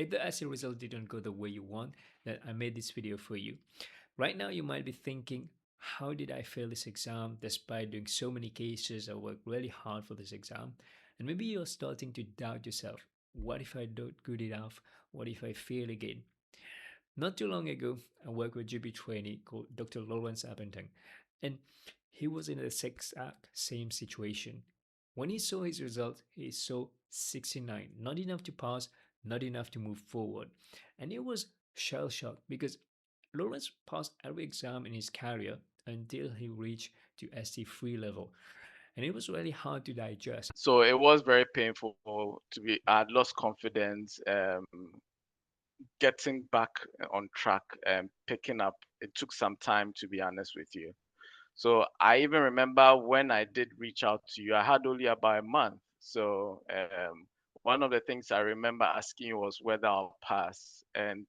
if the essay result didn't go the way you want, then I made this video for you. Right now, you might be thinking, how did I fail this exam despite doing so many cases? I worked really hard for this exam. And maybe you're starting to doubt yourself. What if I don't good enough? What if I fail again? Not too long ago, I worked with a GP trainee called Dr. Lawrence Abington, and he was in the exact same situation. When he saw his result, he saw 69, not enough to pass, not enough to move forward. And he was shell shocked because Lawrence passed every exam in his career until he reached to ST3 level. And it was really hard to digest. So it was very painful to be. I had lost confidence. Getting back on track and picking up, it took some time, to be honest with you. So I even remember when I did reach out to you, I had only about a month. So one of the things I remember asking you was whether I'll pass, and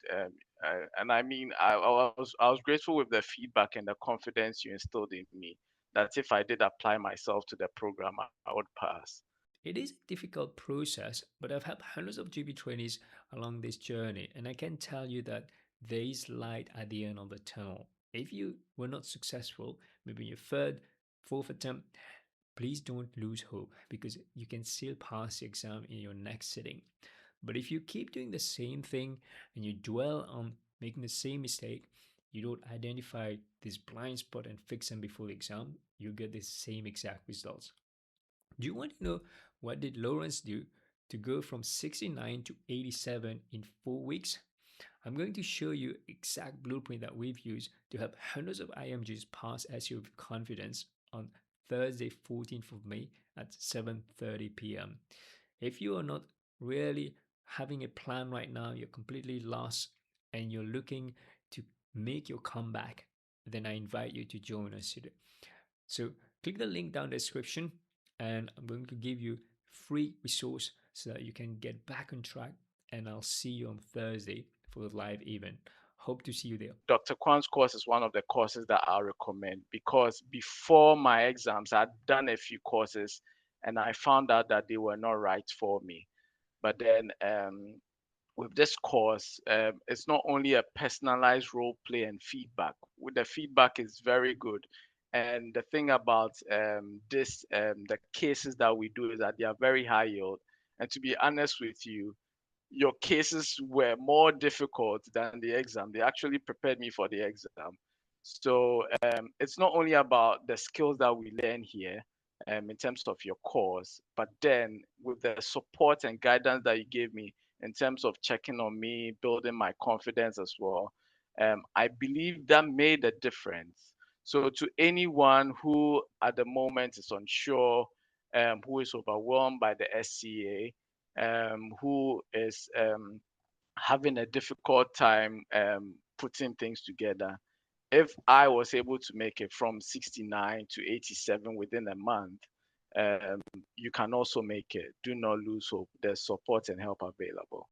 I mean I was grateful with the feedback and the confidence you instilled in me that if I did apply myself to the program, I would pass. It is a difficult process, but I've helped hundreds of GP trainees along this journey, and I can tell you that there is light at the end of the tunnel. If you were not successful, maybe your third, fourth attempt, please don't lose hope because you can still pass the exam in your next sitting. But if you keep doing the same thing and you dwell on making the same mistake, you don't identify this blind spot and fix them before the exam, you get the same exact results. Do you want to know what did Lawrence do to go from 69 to 87 in 4 weeks? I'm going to show you exact blueprint that we've used to help hundreds of IMGs pass SEO with confidence on Thursday 14th of May at 7:30 p.m. If you are not really having a plan right now, you're completely lost and you're looking to make your comeback, then I invite you to join us today. So click the link down the description and I'm going to give you free resource so that you can get back on track, and I'll see you on Thursday for the live event. Hope to see you there. Dr. Kwan's course is one of the courses that I recommend because before my exams, I'd done a few courses and I found out that they were not right for me. But then with this course, it's not only a personalized role play and feedback. With the feedback is very good. And the thing about the cases that we do is that they are very high yield. And to be honest with you, your cases were more difficult than the exam. They actually prepared me for the exam. So it's not only about the skills that we learn here in terms of your course, but then with the support and guidance that you gave me in terms of checking on me, building my confidence as well, I believe that made a difference. So to anyone who at the moment is unsure, who is overwhelmed by the SCA, who is having a difficult time putting things together. If I was able to make it from 69 to 87 within a month, um, you can also make it. Do not lose hope. There's support and help available.